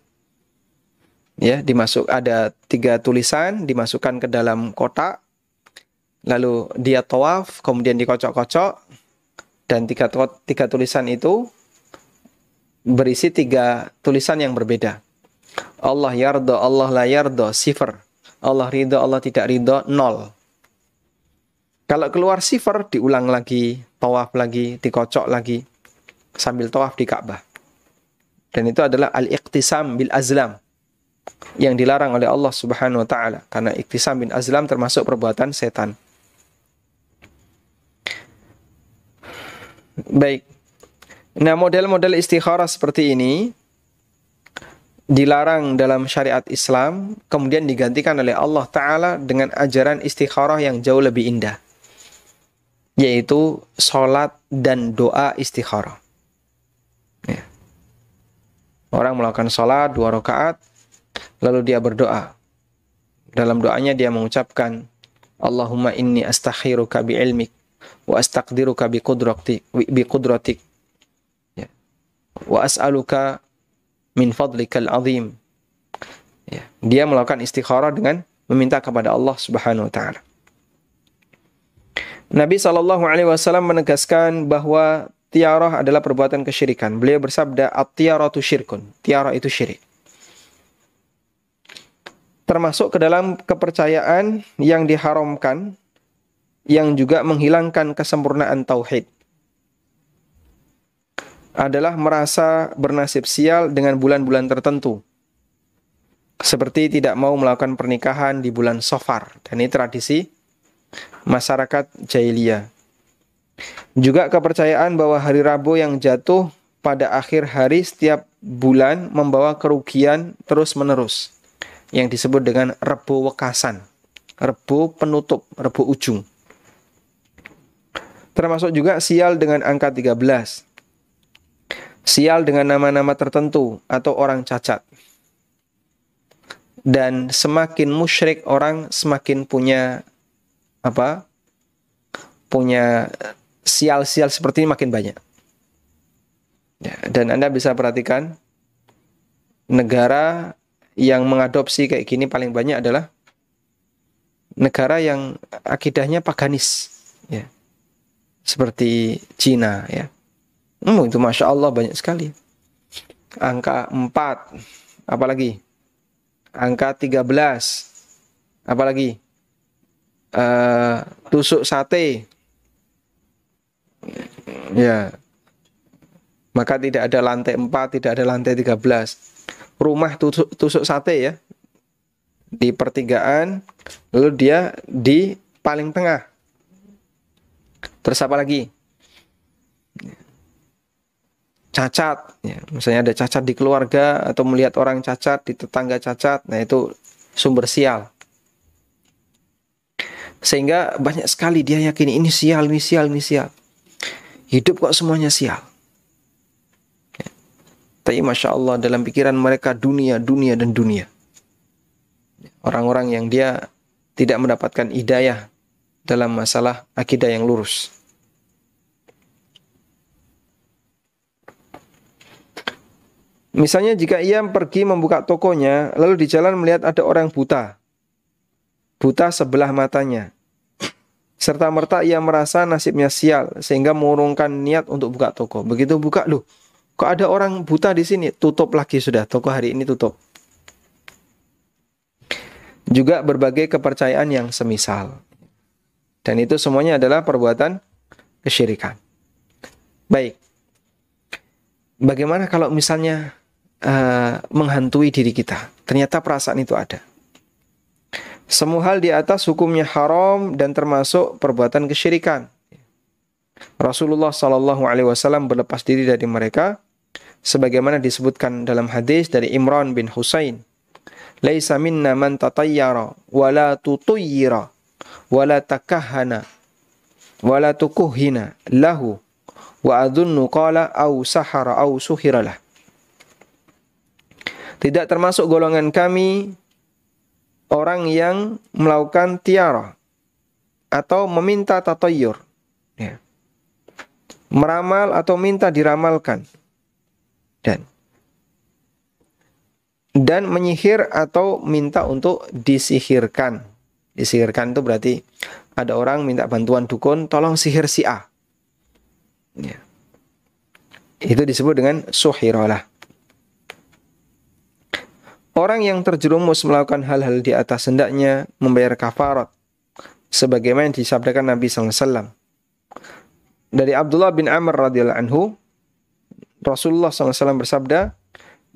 Ya, ada 3 tulisan dimasukkan ke dalam kotak, lalu dia tawaf, kemudian dikocok-kocok, dan tiga tulisan itu berisi 3 tulisan yang berbeda. Allah yarda, Allah la yarda, 0. Allah ridha, Allah tidak ridha, 0. Kalau keluar 0, diulang lagi, tawaf lagi, dikocok lagi, sambil tawaf di Ka'bah. Dan itu adalah al-iqtisam bil azlam, yang dilarang oleh Allah Subhanahu wa taala, karena iqtisam bin azlam termasuk perbuatan setan. Baik. Nah, model-model istikharah seperti ini dilarang dalam syariat Islam, kemudian digantikan oleh Allah taala dengan ajaran istikharah yang jauh lebih indah, yaitu salat dan doa istikharah. Ya. Orang melakukan salat 2 rakaat, lalu dia berdoa. Dalam doanya dia mengucapkan, Allahumma inni astakhiruka bi ilmik, wa astaqdiruka bi qudratik, ya. Wa as'aluka min fadlikal azim. Ya. Dia melakukan istikharah dengan meminta kepada Allah Subhanahu wa taala. Nabi SAW menegaskan bahwa tiarah adalah perbuatan kesyirikan. Beliau bersabda, at-tiaratu syirkun. Tiarah itu syirik. Termasuk ke dalam kepercayaan yang diharamkan, yang juga menghilangkan kesempurnaan tauhid, adalah merasa bernasib sial dengan bulan-bulan tertentu. Seperti tidak mau melakukan pernikahan di bulan Safar. Dan ini tradisi masyarakat jahiliyah. Juga kepercayaan bahwa hari Rabu yang jatuh pada akhir hari setiap bulan membawa kerugian terus-menerus, yang disebut dengan Rebo Wekasan, Rebo penutup, Rebo ujung. Termasuk juga sial dengan angka 13, sial dengan nama-nama tertentu atau orang cacat. Dan semakin musyrik orang, semakin punya punya sial-sial seperti ini makin banyak. Ya, dan Anda bisa perhatikan, negara yang mengadopsi kayak gini paling banyak adalah negara yang akidahnya paganis, ya. Seperti Cina, ya. Itu Masya Allah banyak sekali. Angka 4, apalagi? Angka 13, apalagi? Tusuk sate, ya. Maka tidak ada lantai 4, tidak ada lantai 13. Rumah tusuk sate, ya, di pertigaan, lalu dia di paling tengah. Terus apa lagi? Cacat, ya. Misalnya ada cacat di keluarga, atau melihat orang cacat di tetangga cacat, nah itu sumber sial. Sehingga banyak sekali dia yakini ini sial, ini sial, ini sial. Hidup kok semuanya sial. Tapi Masya Allah, dalam pikiran mereka dunia, dunia, dan dunia. Orang-orang yang dia tidak mendapatkan hidayah dalam masalah akidah yang lurus. Misalnya jika ia pergi membuka tokonya, lalu di jalan melihat ada orang buta. Buta sebelah matanya. Serta-merta ia merasa nasibnya sial, sehingga mengurungkan niat untuk buka toko. Begitu buka, loh, kok ada orang buta di sini? Tutup lagi sudah, toko hari ini tutup. Juga berbagai kepercayaan yang semisal. Dan itu semuanya adalah perbuatan kesyirikan. Baik. Bagaimana kalau misalnya menghantui diri kita? Ternyata perasaan itu ada. Semua hal di atas hukumnya haram dan termasuk perbuatan kesyirikan. Rasulullah SAW berlepas diri dari mereka, sebagaimana disebutkan dalam hadis dari Imran bin Husain. Laisa minna man tatayyara wala tutayyira wala takahhana wala tukuhina lahu wa adhunnu qala au sahara au suhiralah. Tidak termasuk golongan kami orang yang melakukan tiara atau meminta tatayyur, ya, meramal atau minta diramalkan, dan menyihir atau minta untuk disihirkan. Disihirkan itu berarti ada orang minta bantuan dukun, tolong sihir si A. Ya. Itu disebut dengan suhiralah. Orang yang terjerumus melakukan hal-hal di atas hendaknya membayar kafarat, sebagaimana disabdakan Nabi SAW. Dari Abdullah bin Amr radhiyallahu anhu, Rasulullah SAW bersabda,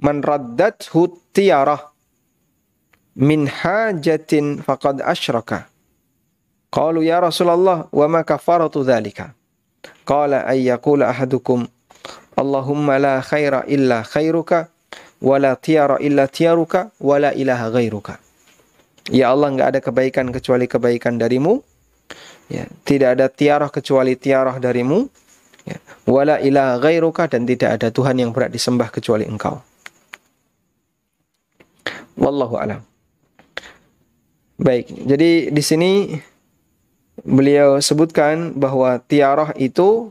"Man raddathu tiyarah min hajatin faqad asyraka." Qalu ya Rasulullah wa ma kafaratu dzalika? Qala ay yaqula ahadukum Allahumma la khaira illa khairuka wa la tiyara illa tiyaruka wa la ilaha ghairuka. Ya Allah, enggak ada kebaikan kecuali kebaikan darimu. Ya, tidak ada tiarah kecuali tiarah darimu. Ya, wa la ilaha ghairuka, dan tidak ada Tuhan yang berhak disembah kecuali Engkau. Wallahu a'lam. Baik, jadi di sini beliau sebutkan bahwa tiarah itu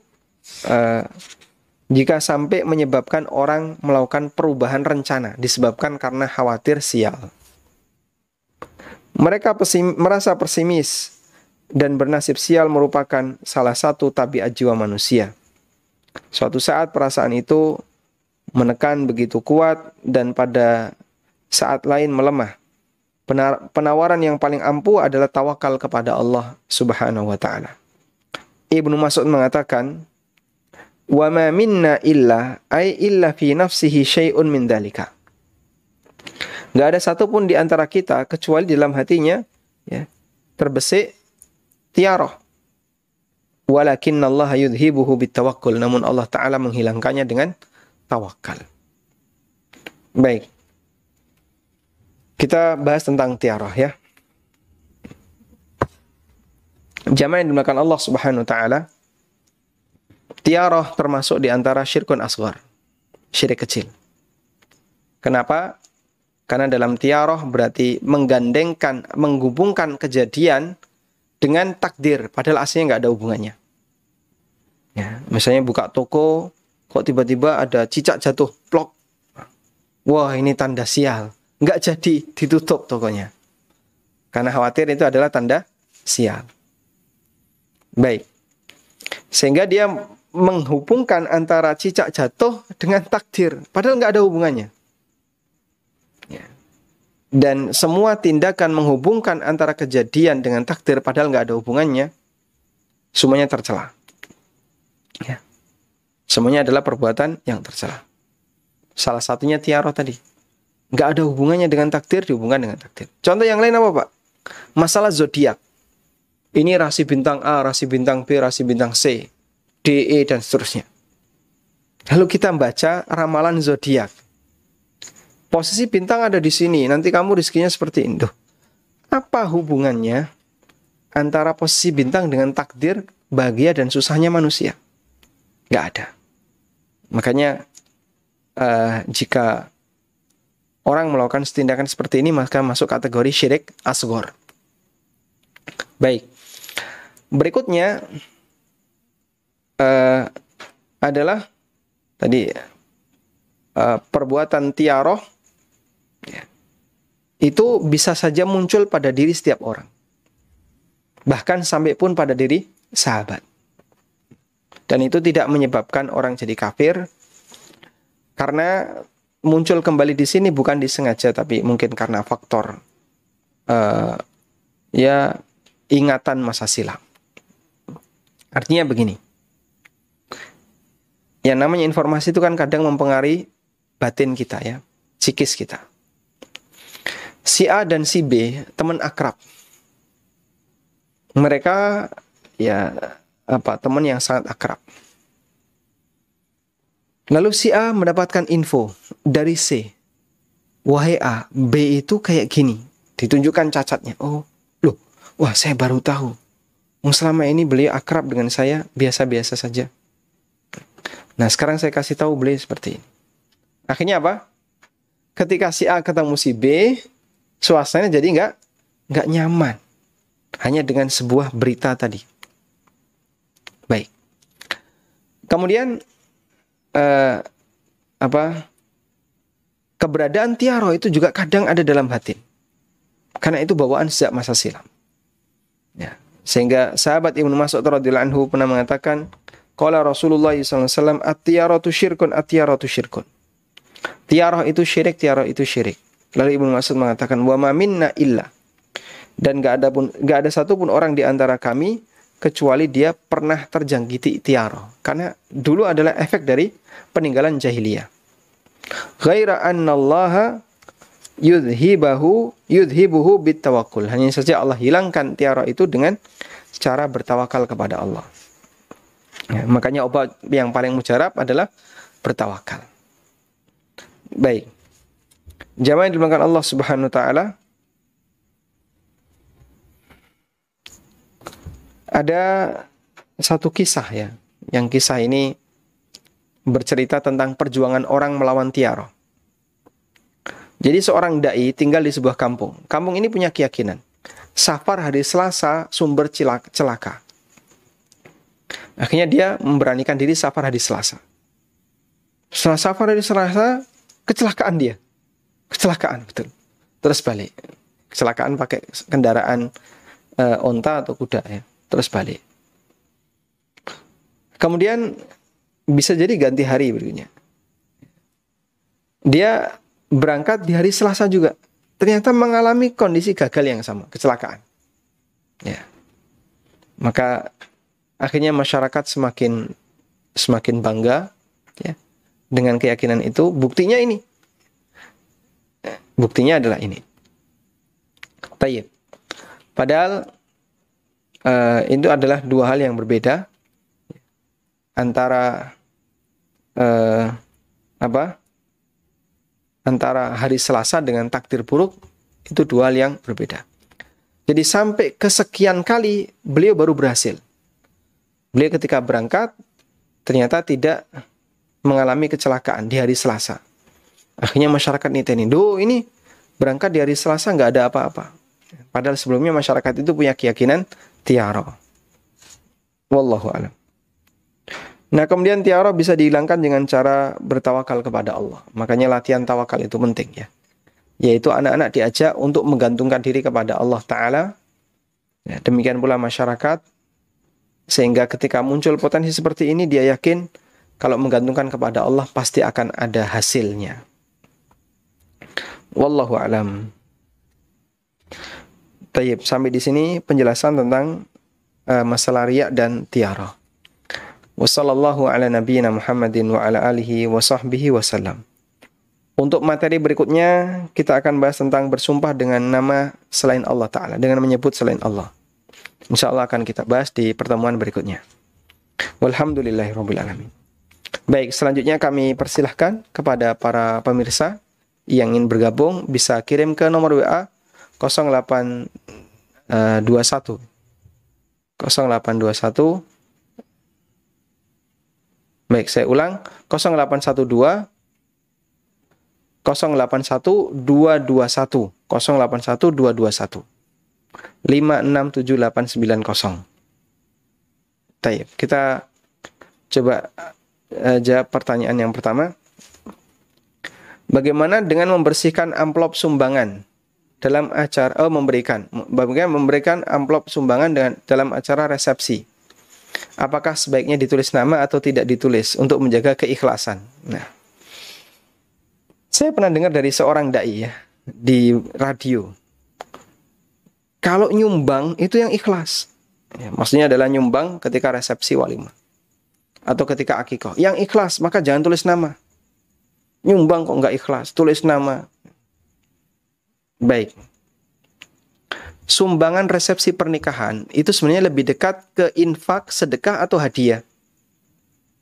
jika sampai menyebabkan orang melakukan perubahan rencana disebabkan karena khawatir sial. Mereka merasa pesimis dan bernasib sial merupakan salah satu tabiat jiwa manusia. Suatu saat perasaan itu menekan begitu kuat dan pada saat lain melemah. Penawaran yang paling ampuh adalah tawakal kepada Allah Subhanahu wa taala. Ibnu Mas'ud mengatakan, "Wa ma minna illa fi nafsihi syai'un min dzalika." Enggak ada satupun di antara kita kecuali di dalam hatinya, ya, terbesit tiarah. Walakinnallaha yudhibuhu bitawakkul. Namun Allah taala menghilangkannya dengan tawakal. Baik. Kita bahas tentang tiarah, ya. Jamaah yang dimuliakan Allah Subhanahu wa taala, tiarah termasuk di antara syirkun asghar, syirik kecil. Kenapa? Karena dalam tiarah berarti menghubungkan kejadian dengan takdir, padahal aslinya nggak ada hubungannya. Ya, misalnya buka toko, kok tiba-tiba ada cicak jatuh, plok. Wah, ini tanda sial. Nggak jadi ditutup tokonya. Karena khawatir itu adalah tanda sial. Baik. Sehingga dia menghubungkan antara cicak jatuh dengan takdir. Padahal nggak ada hubungannya. Ya. Dan semua tindakan menghubungkan antara kejadian dengan takdir padahal nggak ada hubungannya, semuanya tercela. Ya. Semuanya adalah perbuatan yang tercela. Salah satunya tiarah tadi. Nggak ada hubungannya dengan takdir, dihubungkan dengan takdir. Contoh yang lain apa, Pak? Masalah zodiak. Ini rasi bintang A, rasi bintang B, rasi bintang C, D, E, dan seterusnya. Lalu kita membaca ramalan zodiak. Posisi bintang ada di sini, nanti kamu rezekinya seperti itu. Apa hubungannya antara posisi bintang dengan takdir, bahagia dan susahnya manusia? Nggak ada. Makanya jika orang melakukan tindakan seperti ini maka masuk kategori syirik asghar. Baik. Berikutnya adalah tadi perbuatan tiarah, ya, itu bisa saja muncul pada diri setiap orang. Bahkan sampai pun pada diri sahabat. Dan itu tidak menyebabkan orang jadi kafir karena muncul kembali di sini bukan disengaja, tapi mungkin karena faktor ingatan masa silam. Artinya begini, yang namanya informasi itu kan kadang mempengaruhi batin kita, ya, psikis kita. Si A dan si B teman akrab, mereka teman yang sangat akrab. Lalu si A mendapatkan info dari C wahai A, B itu kayak gini. Ditunjukkan cacatnya. Oh, loh, wah saya baru tahu. Selama ini beliau akrab dengan saya, biasa-biasa saja. Nah, sekarang saya kasih tahu beliau seperti ini. Akhirnya apa? Ketika si A ketemu si B, suasananya jadi nggak nyaman. Hanya dengan sebuah berita tadi. Baik. Kemudian keberadaan tiaro itu juga kadang ada dalam batin. Karena itu bawaan sejak masa silam. Ya. Sehingga sahabat Ibnu Mas'ud radhiyallahu anhu pernah mengatakan, qala Rasulullah sallallahu alaihi wasallam, at-tiyaratu syirkun, at-tiyaratu syirkun. Tiarah itu syirik, tiarah itu syirik. Lalu Ibnu Mas'ud mengatakan, wa ma minna illa. Dan gak ada satupun orang di antara kami kecuali dia pernah terjangkiti tiarah. Karena dulu adalah efek dari peninggalan jahiliyah. Ghaira annallaha yudhibuhu bittawakkul. Hanya saja Allah hilangkan tiarah itu dengan cara bertawakal kepada Allah. Ya, makanya obat yang paling mujarab adalah bertawakal. Baik. Jamaah yang dimuliakan Allah Subhanahu wa taala, ada satu kisah ya, yang kisah ini bercerita tentang perjuangan orang melawan tiarah. Jadi seorang dai tinggal di sebuah kampung. Kampung ini punya keyakinan, safar hari Selasa sumber celaka. Akhirnya dia memberanikan diri safar hari Selasa. Setelah safar hari Selasa, kecelakaan dia. Kecelakaan, betul. Terus balik. Kecelakaan pakai kendaraan onta atau kuda ya. Terus balik. Kemudian bisa jadi ganti hari berikutnya. Dia berangkat di hari Selasa juga. Ternyata mengalami kondisi gagal yang sama, kecelakaan. Ya. Maka akhirnya masyarakat semakin bangga ya, dengan keyakinan itu. Buktinya ini. Buktinya adalah ini. Tayyib. Padahal itu adalah dua hal yang berbeda antara antara hari Selasa dengan takdir buruk. Itu dua hal yang berbeda. Jadi sampai kesekian kali beliau baru berhasil. Beliau ketika berangkat ternyata tidak mengalami kecelakaan di hari Selasa. Akhirnya masyarakat niteni, ini berangkat di hari Selasa nggak ada apa-apa. Padahal sebelumnya masyarakat itu punya keyakinan tiarah. Wallahu a'lam. Nah, kemudian tiarah bisa dihilangkan dengan cara bertawakal kepada Allah. Makanya latihan tawakal itu penting ya. Yaitu anak-anak diajak untuk menggantungkan diri kepada Allah Ta'ala. Ya, demikian pula masyarakat. Sehingga ketika muncul potensi seperti ini, dia yakin kalau menggantungkan kepada Allah pasti akan ada hasilnya. Wallahu a'lam. Tayyib, sampai di sini penjelasan tentang masalah riya dan tiarah. Wassallallahu ala nabiyyina Muhammadin wa ala alihi wa sahbihi wasallam. Untuk materi berikutnya, kita akan bahas tentang bersumpah dengan nama selain Allah Ta'ala, dengan menyebut selain Allah. InsyaAllah akan kita bahas di pertemuan berikutnya. Walhamdulillahirabbil alamin. Baik, selanjutnya kami persilahkan kepada para pemirsa yang ingin bergabung bisa kirim ke nomor WA 0821 Baik, saya ulang 0812 081 221 081 221 567890. Baik, kita coba jawab pertanyaan yang pertama. Bagaimana dengan membersihkan amplop sumbangan dalam acara bagaimana memberikan amplop sumbangan dalam acara resepsi? Apakah sebaiknya ditulis nama atau tidak ditulis untuk menjaga keikhlasan? Nah, saya pernah dengar dari seorang dai ya di radio. Kalau nyumbang itu yang ikhlas. Ya, maksudnya adalah nyumbang ketika resepsi walimah atau ketika akikah. Yang ikhlas maka jangan tulis nama. Nyumbang kok nggak ikhlas, tulis nama. Baik. Sumbangan resepsi pernikahan itu sebenarnya lebih dekat ke infak, sedekah atau hadiah.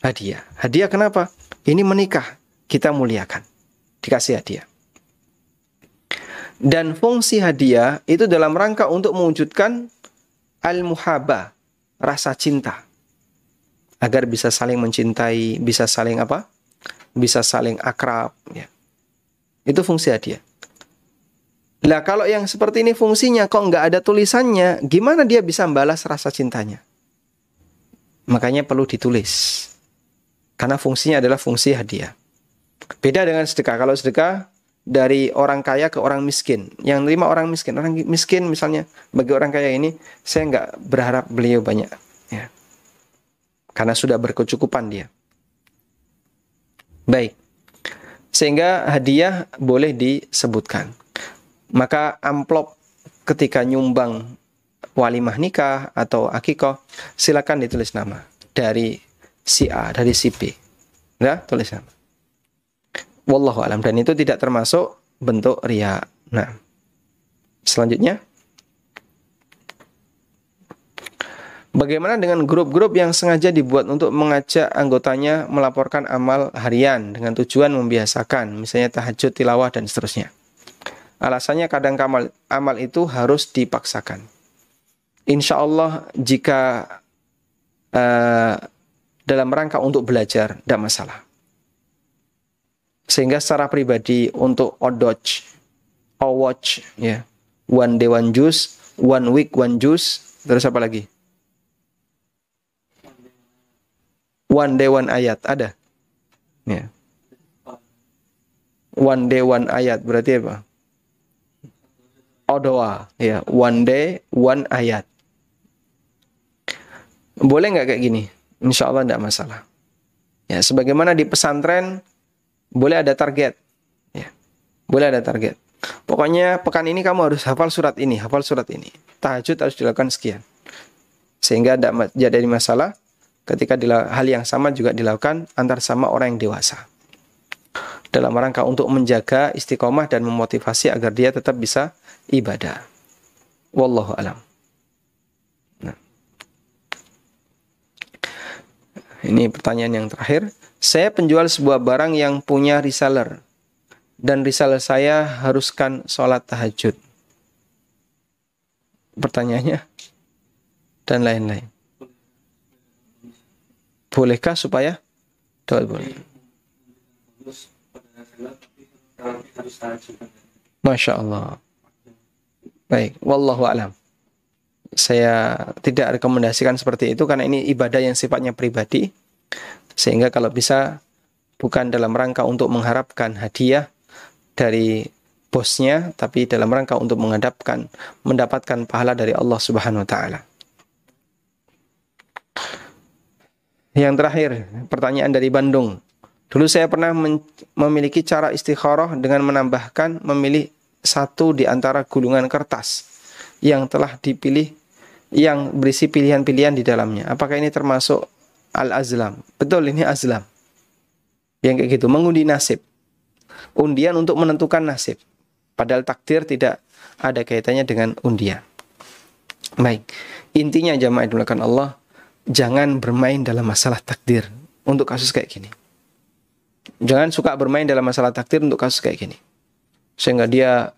Hadiah kenapa? Ini menikah, kita muliakan. Dikasih hadiah. Dan fungsi hadiah itu dalam rangka untuk mewujudkan al-muhabah, rasa cinta. Agar bisa saling mencintai, bisa saling apa? Bisa saling akrab. Ya. Itu fungsi hadiah. Lah kalau yang seperti ini fungsinya kok nggak ada tulisannya, gimana dia bisa membalas rasa cintanya? Makanya perlu ditulis. Karena fungsinya adalah fungsi hadiah. Beda dengan sedekah. Kalau sedekah dari orang kaya ke orang miskin. Yang terima orang miskin. Orang miskin misalnya, bagi orang kaya ini, saya nggak berharap beliau banyak. Ya. Karena sudah berkecukupan dia. Baik. Sehingga hadiah boleh disebutkan. Maka amplop ketika nyumbang walimah nikah atau akikah, silakan ditulis nama. Dari si A, dari si B. Ya, tulis nama. Wallahu alam. Dan itu tidak termasuk bentuk riya. Nah, selanjutnya. Bagaimana dengan grup-grup yang sengaja dibuat untuk mengajak anggotanya melaporkan amal harian dengan tujuan membiasakan, misalnya tahajud, tilawah, dan seterusnya. Alasannya kadang amal itu harus dipaksakan. Insya Allah jika dalam rangka untuk belajar, tidak masalah. Sehingga secara pribadi untuk odoj, watch, ya, one day one juice, one week one juice, terus apa lagi? One day one ayat, ada? Ya. One day one ayat, berarti apa? Doa, ya, one day one ayat. Boleh nggak kayak gini? Insya Allah tidak masalah. Ya, sebagaimana di pesantren boleh ada target. Ya, boleh ada target. Pokoknya pekan ini kamu harus hafal surat ini, hafal surat ini. Tahajud harus dilakukan sekian. Sehingga tidak jadi masalah ketika hal yang sama juga dilakukan antar sama orang yang dewasa. Dalam rangka untuk menjaga istiqomah dan memotivasi agar dia tetap bisa ibadah. Wallahu alam. Nah. Ini pertanyaan yang terakhir. Saya penjual sebuah barang yang punya reseller. Dan reseller saya haruskan sholat tahajud. Pertanyaannya. Dan lain-lain. Bolehkah supaya? Boleh. Masya Allah. Baik, wallahu alam. Saya tidak rekomendasikan seperti itu karena ini ibadah yang sifatnya pribadi. Sehingga kalau bisa bukan dalam rangka untuk mengharapkan hadiah dari bosnya, tapi dalam rangka untuk mendapatkan pahala dari Allah Subhanahu wa taala. Yang terakhir, pertanyaan dari Bandung. Dulu saya pernah memiliki cara istikharah dengan memilih satu di antara gulungan kertas yang telah dipilih, yang berisi pilihan-pilihan di dalamnya. Apakah ini termasuk al-azlam? Betul, ini azlam. Yang kayak gitu, mengundi nasib. Undian untuk menentukan nasib. Padahal takdir tidak ada kaitannya dengan undian. Baik, intinya jamaah idolakan Allah, jangan bermain dalam masalah takdir untuk kasus kayak gini. Jangan suka bermain dalam masalah takdir untuk kasus kayak gini. Sehingga dia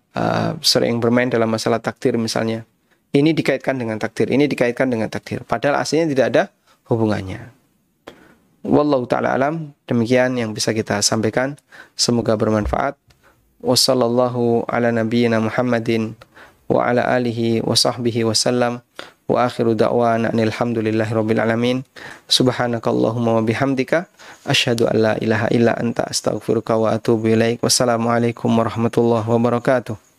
sering bermain dalam masalah takdir misalnya. Ini dikaitkan dengan takdir, ini dikaitkan dengan takdir. Padahal aslinya tidak ada hubungannya. Wallahu ta'ala alam. Demikian yang bisa kita sampaikan. Semoga bermanfaat. Wassallallahu ala nabiyyina Muhammadin wa ala alihi wa sahbihi wasallam. Wa akhiru da'wana alhamdulillahi rabbil alamin. Subhanakallahumma wa bihamdika asyhadu an la ilaha illa anta astaghfiruka wa atubu ilaik. Wassalamualaikum warahmatullahi wabarakatuh.